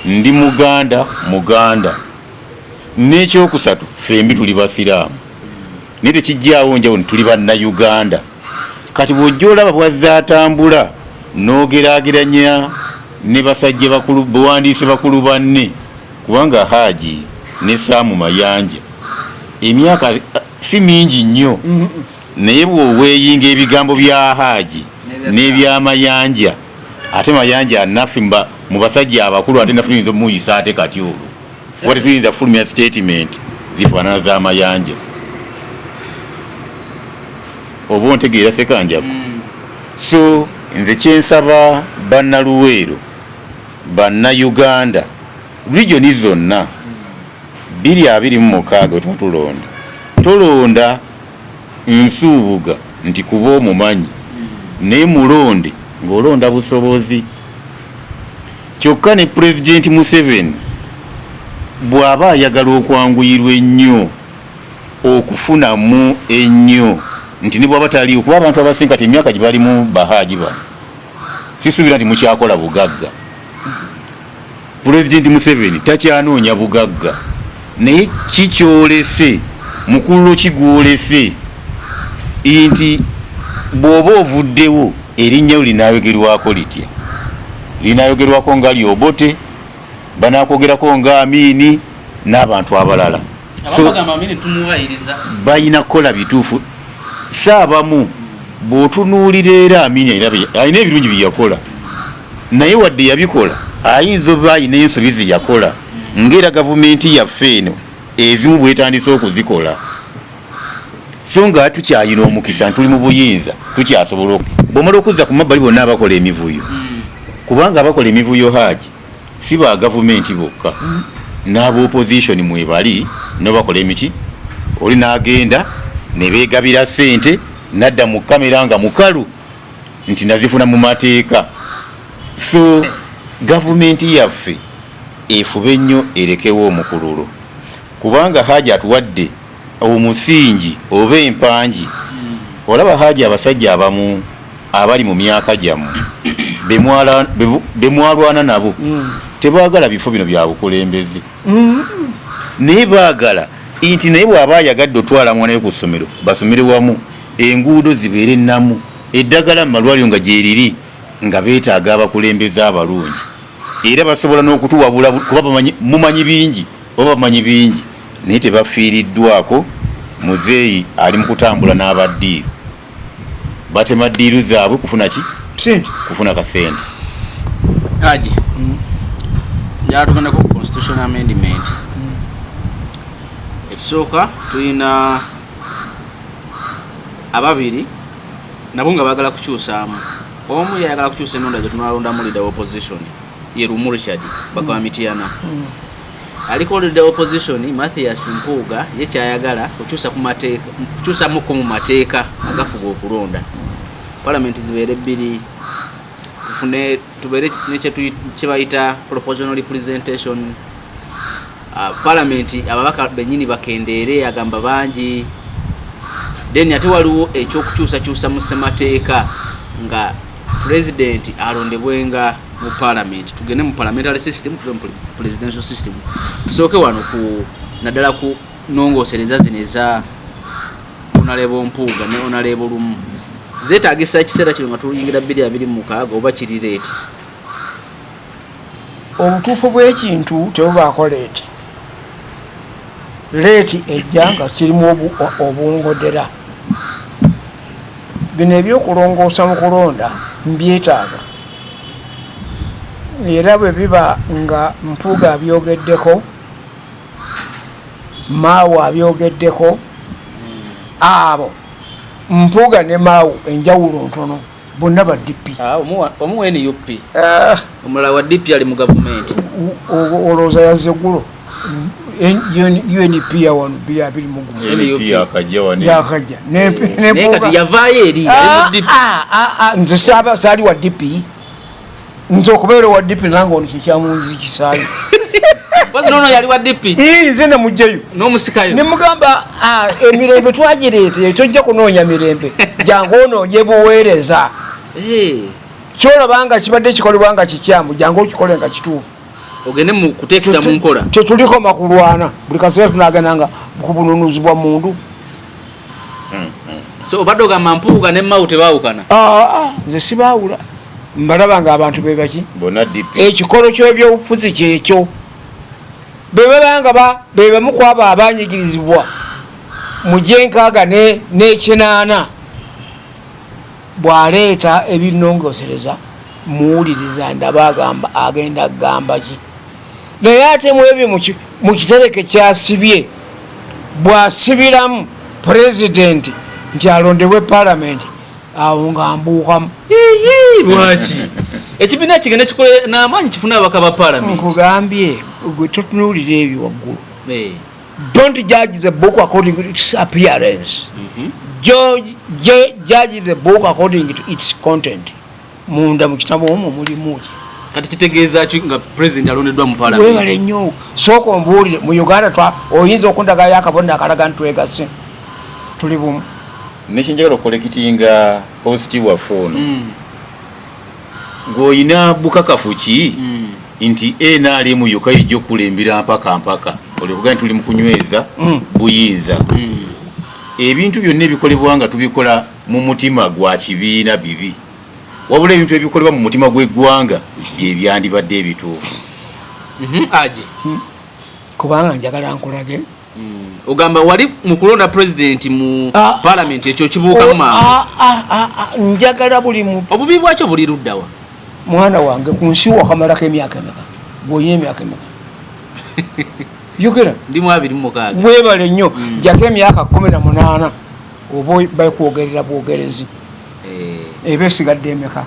ndi Muganda n'ekyokusatu fembi tuli basiraamu naye tekijjaawo njawulo tuli bannayuganda. Kati bw'ojja olaba bwazze atambula n'ogeraageranya ne basajja bakulu bawandiise bakulu banne, kubanga Hajji ne Sam Mayanja emyaka si mingi nnyo, naye bw'oweeyinga ebigambo bya Hajji n'ebya Mayanja, ate Mayanja naffe mu basajja abakulu, ate naffe tuyinza omuyisa ate kati olwo wati tuyinza fulumya statement zifaanana za Mayanja. Oba ontegeera Ssekanjabu? So nze kyensaba bannaluweero, bannayuganda, regioni zonna 226 tulonda tolonda nsuubuga nti kuba omumanyi, naye mulonde ng'olonda busobozi. Kyokka ne Pulezidenti Museveni bw'aba ayagala okwanguyirwa ennyo, okufunamu ennyo, nti ne bw'aba taliiwo, kuba abantu abasinga kati emyaka gye balimu Bahaaji bano sisuubira nti mukyakola bugagga. Pulezidenti Museveni takyanoonya bugagga, naye kikyolese mukululo kigwolese nti bw'oba ovuddewo erinnya linaayogerwako litya? Linaayogerwako nga Lyobote, banaakogerako nga Amini n'abantu abalala. So balina kukola bituufu. Saabamu bw'otunuulira era Amini alina ebirungi bye yakola, naye wadde yabikola ayinza oba alina ensobi ze yakola, ng'era gavumenti yaffe eno ezimu bwetandise okuzikola. So nga tukyalina omukisa, tuli mu buyinza, tukyasobola bw'omala okuzza ku mabbali bonna abakola emivuyo, kubanga abakola emivuyo Hajji si ba gavumenti bokka, n'aba opposition mwebali no bakola emiki. Oli n'agenda ne beegabira ssente, nadda mu kamera nga mukalu nti nazifuna mu mateeka. So gavumenti yaffe efube nnyo erekewo omukululo, kubanga Hajji atuwadde omusingi oba empangi. Olaba Hajji abasajja abamu abali mu myaka gyammwe bemwalwana nabo tebaagala bifo bino bya bukulembeze, naye baagala nti naye bw'aba ayagadde otwala mwana we ku ssomero basomere wamu, enguudo zibeere nnamu, eddagala mu malwaliro nga gyeriri, nga beetaaga abakulembeze abalungi era basobola n'okutuwabula kuba mumanyi bingi oba bamanyi bingi, naye tebafiiriddwako. Muzeeyi ali mu kutambula n'abaddiiru, batema ddiiru zaabwe kufuna ki? Kufuna kasente. Hajji yatugandako constitutional amendment. Ekisooka tulina ababiri nabo nga baagala kukyusaamu. Omu yayagala kukyusa ennonda gye tunalondamu leader opposition ye Lumu Richard Bakawamitiana. Aliko leader opposition Mathias Mpuuga ye kyayagala kukyusa ku mateeka, kukyusamuko mu mateeka agafuga okulonda. Parliament zibeere bbiri, tubeere kye bayita proportional representation. Parliament ababaka bennyini bakendeere agamba bangi, then ate waliwo ekyokukyusakyusa mu ssemateeka nga president alondebwenga mu parliament. Tugende mu parliamentary system, tugende mu presidential system. Tusooke wano ku naddala ku nongosereza zino eza Honorable Mpuuga ne Honorable Lumu. Zeetaagisa ekiseera kino nga tuyingira 2026 oba kiri leeti? Obutuufu bw'ekintu tebubaako leeti. Leeti ejja nga kirimu obungodera. Bino ebyokulongoosa mu kulonda mbyetaaga, era bwe biba nga Mpuuga abyogeddeko, Maawo abyogeddeko, abo Mpuuga ne Maawo enjawulo ntono, bonna ba DP. Omu NUP, omulala wa DP ali mu gavumenti. Olowooza yazze eggulo UNP ya wano 2020 yakajja naye kati yavaayo eri DP. Nze saali wa DP, nze okubeera wa DP nange ono kyekyamunzikisaayo. basi nono yali wa DP nze namugyeyo n'omusikayo nemugamba emirembe twagireete tojja kunoonya mirembe jangu onoonye buweereza kyolabanga kibadde kikolebwa nga kikyamu jangu okikole nga kituufu ogende mu kuteekesa mu nkola tetuliko makulwana buli kaseera tunagendanga kubununuzibwa mundu so obadde ogamba mpuuga ne mawu tebaawukana nze sibaawula mbalaba nga abantu bebaki bona DP ekikolo ky'ebyobufuzi kyekyo bebabanga bebamu ku abo abanyigirizibwa mu gyenkaaga n'ekinaana bw'aleeta ebinongosereza muwuliriza ndaba agenda kugamba ki naye ate mu ebyo mu kitereke kyasibye bw'asibiramu pulezidenti nti alondebwe palamenti awo nga mbuukamu lwaki ekibiina kigenda kikole n'amaanyi kifune abaka ba palamenti nkugambye gwe totunuulira ebyo waggulu don't judge the book according to its appearance judge the book according to its content munda mu kitabo omwo mulimu ki kati kitegeeza ki nga president alondeddwa mu palamenti webale nnyo sooka ombuulire mu Uganda oyinza okundagayo akabonero akalaga ntwegase tuli bumu nekyenjagala okukolekitinga positive waffe ono ng'olina bukakafu ki nti NRM yokka ijja okulembera mpaka olikuga nti tuli mu kunyweza buyinza ebintu byonna ebikolebwa nga tubikola mu mutima gwa kibiina bibi wabula ebintu ebikolebwa mu mutima gw'eggwanga byebyandibadde ebituufu aje kubanga njagala nkulage ogamba wali mu kulonda president mu parliament ekyo kibuukamu mangu njagala buli muntu obubi bwakyo buli luddawa mwana wange ku nsi wakamalako emyaka emeka bwolina emyaka emeka yogera ndi mu 26 webale nnyo jako emyaka 18 oba bakwogerera bwogerezi eba esigadde emeka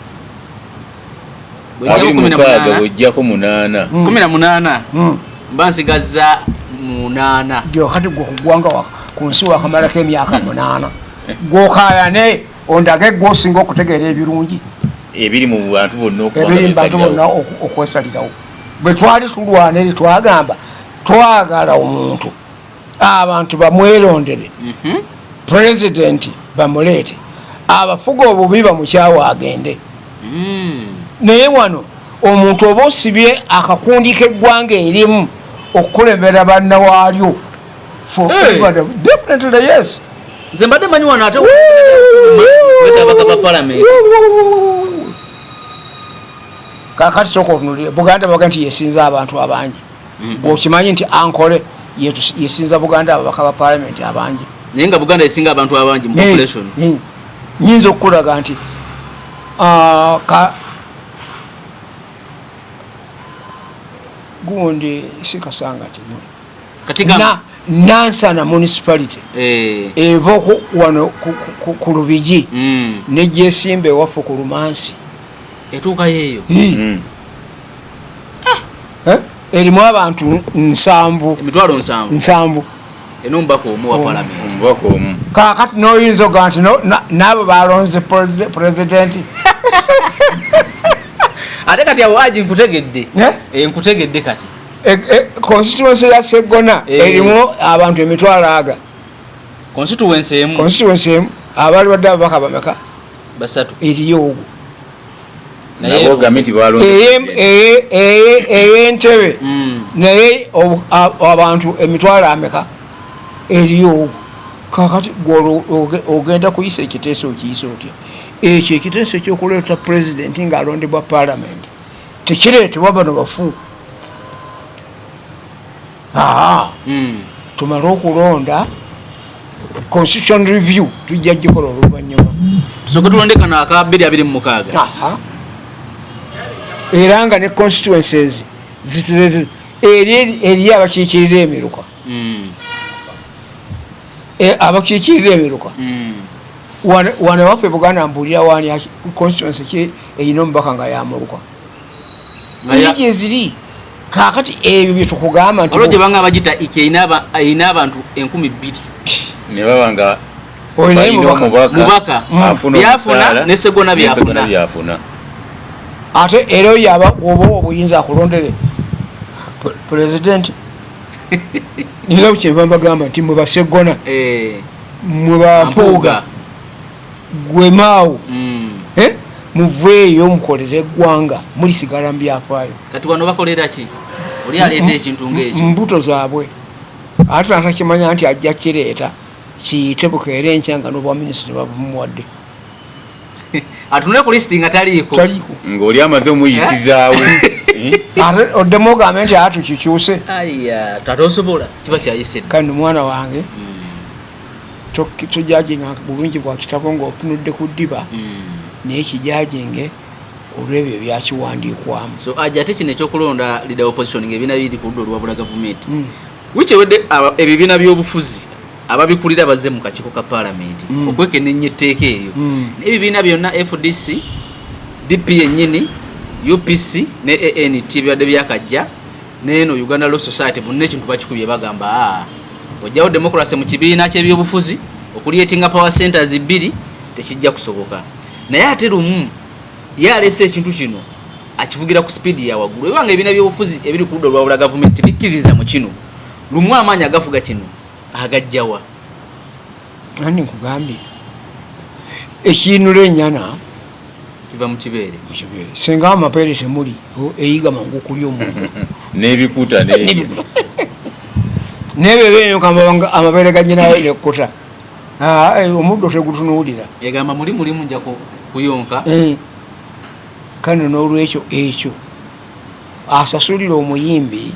bwojjako 18 mba nsigazza 8 gyokati gwe kugwanga ku nsi wakamalako emyaka 8 gwokayane ondage gwosinga okutegeera ebirungi ebiri mu bantu bonna okwesalirawo bwe twali tulwana eri twagamba twagala omuntu abantu bamwerondere pulezidenti bamuleete abafuga obubi bamukyawo agende naye wano omuntu oba osibye akakundi k'eggwanga erimu okukulembera bannawaalyo definitely yes nze mbadde manyi wano ate abaka ba palamenti kakati soka otunulire Buganda baga nti yesinza abantu abangi gwokimanyi nti ankole yesinza Buganda ababaka ba palamenti abangi naye nga Buganda yesinga abantu abangi mu population nyinza okukulaga nti gundi sikasanga kino katika Nansana municipality eva wano ku Lubigi nejesimbe waffe ku Lumansi etuuka yeeyo erimu abantu 7 emitwalo 7 enumbako omu wa palamenti kakati noyinza oga nti nabo balonze pulezidenti ate kati awo Hajji nkutegedde kati constituency ya Segona erimu abantu emitwalo aga constituency emu abali badde ababaka bameka 3 eriyo ogwo ey'Entebbe naye abantu emitwalo ameka eriyo ogwo kakati ogenda kuyisa ekiteeso okiyisa otya ekyo ekiteeso ekyokuleeta pulezidenti ng'alondebwa palamenti tekireetebwa bano bafu tumale okulonda constitution review tujja gikola oluvannyuma tusooke tulondekano aka 226 era nga ne constituencies eri abakiikirira emiruka abakiikirira emiruka wane waffe Buganda mbuulira wani constituency ki eyina omubaka nga yamuluka egi eziri kakati ebyo byetukugamba nti olwo banga bagita eyina abantu 2,000 ne babanga mubaka byafuna ne Segona byafuna ate era yaba oba obuyinza akulondere president niga kyeva mbagamba nti mwe basegona mwe bampuuga gwe maawo muveeyo mukolere eggwanga mulisigala mu byafaayo. Kati wano bakolera ki? Oli aleeta ekintu ng'ekyo mbuto zaabwe ate atakimanya nti ajja kireeta kiyite bukeera enkya nga n'obwa minisita babumuwadde atunule ku lisiti nga taliiko ng'oli amaze omuyisizaawo ate oddemu ogambe nti atukikyuse aya tatosobola kiba kyayisedde. kandi mwana wange tojajinga bulungi bwa kitabo ng'otunudde ku ddiba naye kijajinge olw'ebyo ebyakiwandiikwamu. So aja ate kino ekyokulonda leader opposition ng'ebibiina biri ku ludda oluwabula gavumenti wikyewedde ebibiina by'obufuzi ababikulira bazze mu kakiiko ka paalamenti okwekenneenya etteeka eryo n'ebibiina byonna FDC DP yennyini UPC ne ANT byadde byakajja n'eno Uganda Law Society bonna ekintu bakikubye bagamba ojjawo democracy mu kibiina ky'ebyobufuzi okulietinga power centers bbiri tekijja kusoboka. Naye ate lumu yaleese ekintu kino akivugira ku speedi ya waggulu ebanga ebibiina by'obufuzi ebiri ku ludda olwawula gavumenti bikkiriza mu kino lumu amaanyi agafuga kino agajjawa. Ani nkugambye ekinula ennyana kiva mu kibeere senga amapeere temuli eyiga mangu okulya omuntu n'ebikuta nebyo byeyo amapeere ganyinayo nekkuta omuddo tegutunuulira egamba mulimu nja kuyonka kano n'olwekyo ekyo asasulira omuyimbi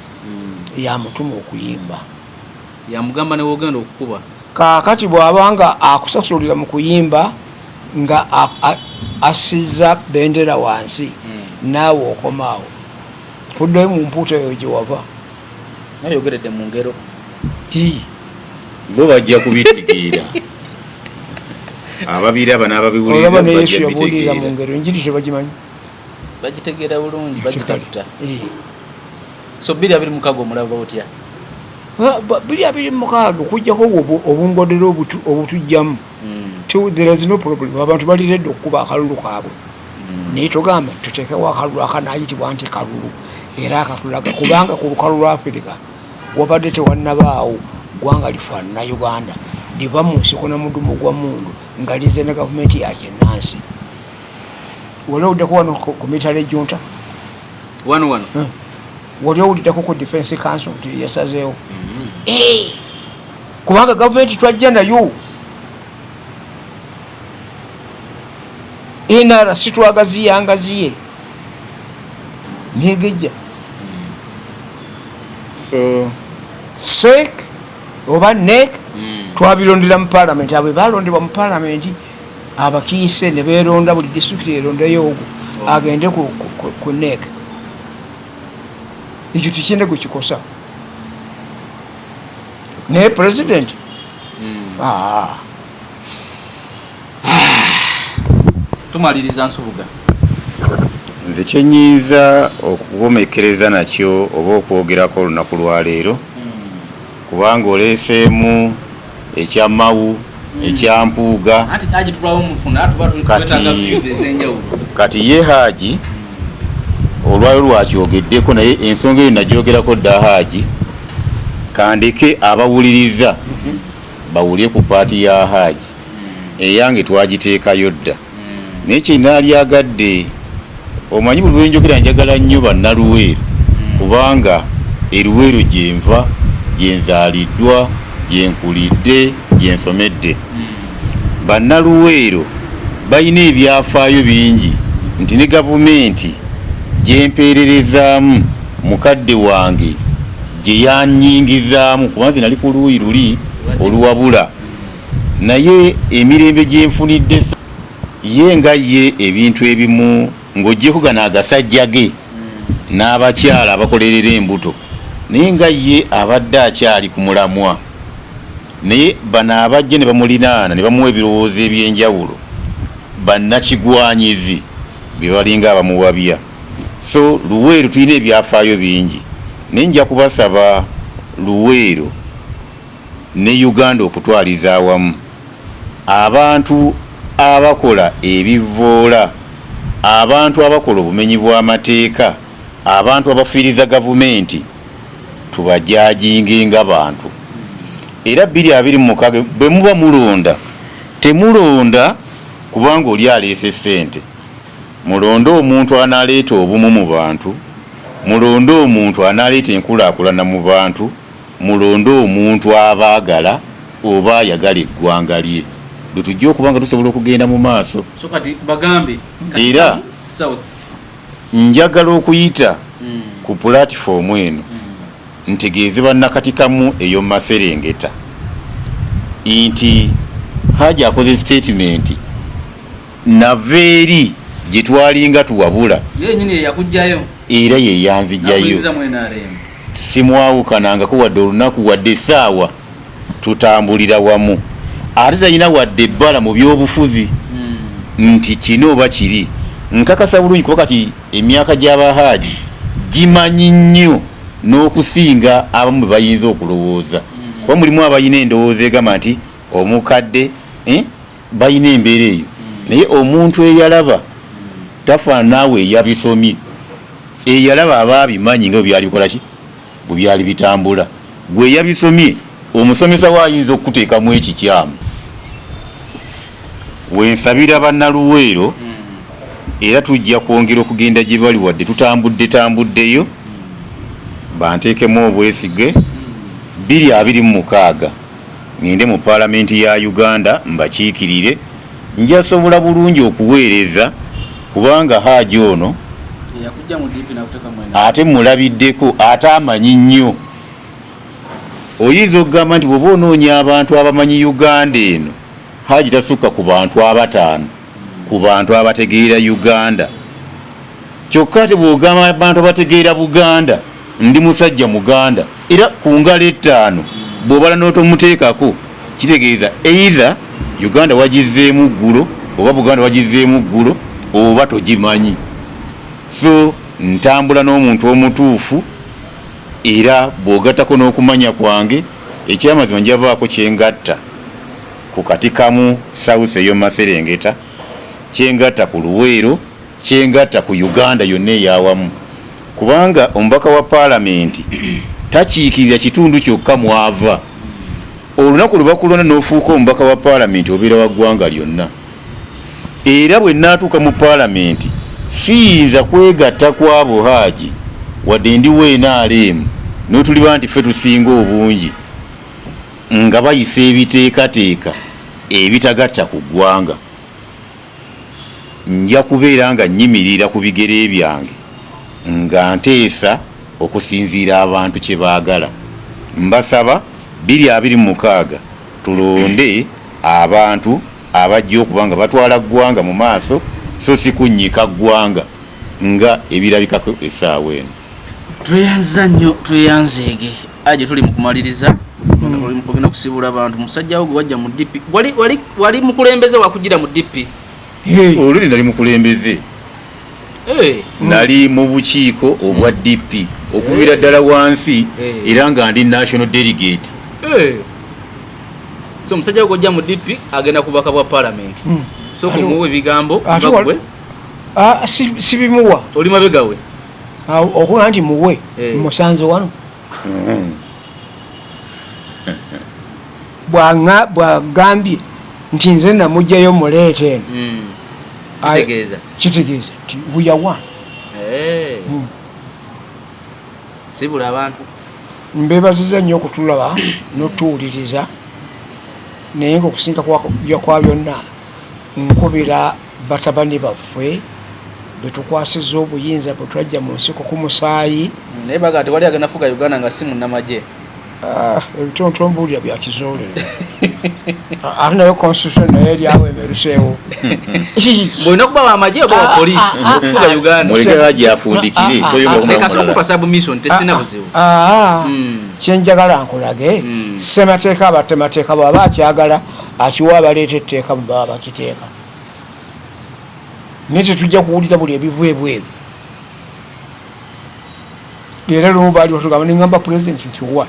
yamutuma okuyimba yamugamba newogenda okukuba kakati bw'abanga akusasulira mu kuyimba nga asiza bendera wansi naawe okomaawo kuddayo mu mpuuta eyo gyewava nayogeredde mu ngero bo bajja kubitegeera ababiraba n'ababiwuliriza olaba ne Yesu yabuulirira mu ngero enjiri tebagimanyi bagitegeera bulungi bagitafuta. So 226 omulaba otya 226 okujjako obungodero obutujjamu there is no problem abantu baliredde okukuba akalulu kaabwe naye togamba tuteekewo akalulu akanayitibwa nti kalulu era akatulaga kubanga ku lukalu lwa Afirika wabadde tewannabaawo ggwanga lifaanana Uganda liva mu nsiko na mudumu gwa mundu nga lize ne gavumenti yakennansi. Wali owuddeko wano ku mitale junta wano wali owuliddeko ku defense council nti yasazeewo kubanga gavumenti twajja nayo inara sitwagaziyangaziye negejja so sek oba nek twabirondera mu parliament abo balondebwa mu parliament abakiise ne beeronda buli district erondayo ogwo agende ku nek ekyo tikinde gukikosa naye president tumaliriza Nsubuga nze kyenyiza okukomekereza nakyo oba okwogerako olunaku lwaleero kubanga oleeseemu ekyamawu ekyampuuga kati ye Hajji olwayo lwakyogeddeko naye ensonga eyo nagyogerako dda Hajji kandeke abawuliriza bawulye ku paati ya Hajji eyange twagiteekayo dda naye kyenaalyagadde omanyi buli lwenjogera njagala nnyo bannaluweero kubanga eruweero gyenva gyenzaaliddwa gyenkulidde gyensomedde bannaluweero balina ebyafaayo bingi nti ne gavumenti gyempeererezaamu mukadde wange gye yannyingizaamu kubanze nali ku luuyi luli oluwabula naye emirembe gyenfunidde ye nga ye ebintu ebimu ng'oggyeko gano agasajja ge n'abakyala abakolerera embuto naye nga ye abadde akyali ku mulamwa naye bano abajje ne bamulinaana ne bamuwa ebirowoozo eby'enjawulo bannakigwanyizi bye balinga abamuwabya. So Luweero tulina ebyafaayo bingi naye nja kubasaba Luweero ne Uganda okutwaliza awamu abantu abakola ebivvoola, abantu abakola obumenyi bw'amateeka, abantu abafiiriza gavumenti tubajajinge ng'abantu. Era 2026 bwe muba mulonda temulonda kubanga oli aleese ssente, mulonde omuntu analeeta obumu mu bantu, mulonde omuntu analeeta enkulaakulana mu bantu, mulonde omuntu abaagala oba ayagala eggwanga lye lwe tujja okuba nga tusobola okugenda mu maaso. So kati bagambe era njagala okuyita ku pulatifomu eno ntegeeze bannakatikamu eyo Maserengeta nti Hajji akoze statement naveeri gye twalinga tuwabula era ye yanzijjayo simwawukanangako wadde olunaku wadde essaawa tutambulira wamu ate talina wadde ebbala mu byobufuzi nti kino oba kiri. Nkakasa bulungi kuba kati emyaka gy'Abahaaji gimanyi nnyo n'okusinga abamu bwe bayinza okulowooza kuba mulimu abayina endowooza egamba nti omukadde bayina embeera eyo naye omuntu eyalaba tafaana naawe eyabisomye eyalaba abaabimanyi nga bwebyalikola ki bwe byali bitambula gwe eyabisomye omusomesa waayinza okuteekamu ekikyamu. Wensabira bannaluweero era tujja kwongera okugenda gye bali wadde tutambuddeyo banteekemu obwesige 2026 ngende mu paalamenti ya Uganda mbakiikirire njasobola bulungi okuweereza kubanga Hajji ono ate mulabiddeko ate amanyi nnyo. Oyinza okugamba nti bw'oba onoonya abantu abamanyi Uganda eno Hajji tasukka ku bantu 5 ku bantu abategeera Uganda. Kyokka ate bw'ogamba abantu abategeera Buganda ndi musajja Muganda era ku ngalo 5 bw'obala n'otomuteekako kitegeeza either Uganda wagizeemu ggulo oba Buganda wagizeemu ggulo oba togimanyi. So ntambula n'omuntu omutuufu era bw'ogattako n'okumanya kwange ekyamazima njavaako kyengatta ku katikamu South eyo Maserengeta, kyengatta ku Luweero, kyengatta ku Uganda yonna eyawamu kubanga omubaka wa paalamenti takiikirira kitundu kyokka mwava. Olunaku lwe bakulonda n'ofuuka omubaka wa paalamenti obeera wa ggwanga lyonna. Era bwe naatuuka mu paalamenti siyinza kwegatta kw'abo Hajji wadde ndi NRM n'otuliba nti ffe tusinga obungi nga bayisa ebiteekateeka ebitagatta ku ggwanga. Nja kubeera nga nnyimirira ku bigere byange nga nteesa okusinziira abantu kye baagala. Mbasaba 2026 tulonde abantu abajja okuba nga batwala ggwanga mu maaso so si kunnyika ggwanga nga ebirabikako essaawa eno. Tweyanza nnyo tweyanzeege Hajji tuli mu kumaliriza ogenda kusibula abantu musajjawo gwe wajja mu DP wali mukulembeze wakugira mu DP. Oluli nali mukulembeze nali mu bukiiko obwa DP okuviira ddala wansi era nga ndi national delegate. So musajja gojja mu DP agenda kubaka bwa parliament. So kumuwe bigambo bagwe sibimuwa oli mabegawe okuba nti muwe musanze wano bwagambye nti nze namugjayo muleete eno kitegeeza nti buyawa sibula abantu mbebaziza nnyo okutulaba n'otuwuliriza naye ngaokusinga kwa byonna nkubira batabani baffe betukwasiza obuyinza bwe twajja mu nsiko ku musaayi naye baga tewali agenda fuga Uganda nga si munnamagye ebitonto mbuulira bya kizoole ate nayo constitution naye eryawo emeruseewo bwolina kuba wamagye oba wa poliisi okufuga Uganda mulegera gyafundikire kasokupa submission tesina buzibu kyenjagala nkulage ssemateeka abatemateeka bwaba akyagala akiwa abaleeta etteeka mu baba bakiteeka naye tetujja kuwuliza buli ebivu ebweru. Era lumu baali batugamba nengamba president nti wa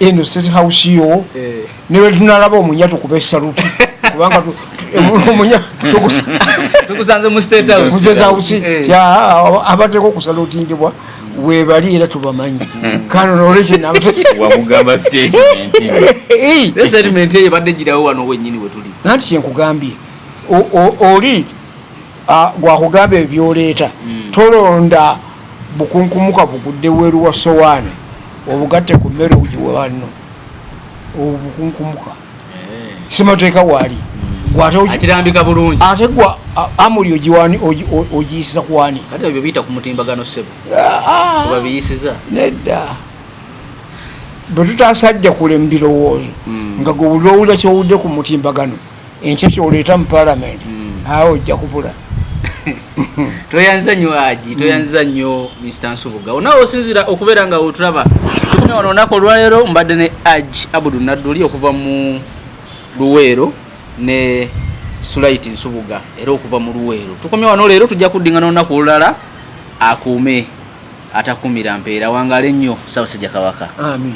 eno state house yo ne bwe tunalaba omunya tukuba esaluti kubanga tukusanze mu state house abateeka okusalutingibwa webali era tubamanyi kano nolwekyo wamugamba statement eyo ebadde girawo wano wennyini wetuli nanti kyenkugambye oli gwakugamba ebyoleeta tolonda bukunkumuka bugudde weru wa sowaani obugatte ku mmere ogiwe banno obukunkumuka simateeka waali akirambika bulungi ate gwa amuli ogiwani ogiyisiza kuwani kati ebyo biyita ku mutimbagano ssebo oba biyisiza nedda bwe tutasajja kule mu birowoozo nga gwe buli owulira kyowudde ku mutimbagano enkya kyoleeta mu palamenti awo ojja kubula. Toyanza nnyo Hajji, toyanza nnyo Mr. Nsubuga. Onaawo osinzira okubeera nga otulaba. Tukumye wano olunaku olwaleero mbadde ne Hajji Abdul Nadduli okuva mu Luweero ne Sulaiti Nsubuga era okuva mu Luweero. Tukumye wano leero tujja kuddingana olunaku olulala akuume atakumira mpeera wangale nnyo Ssaabasajja Kabaka. Amin.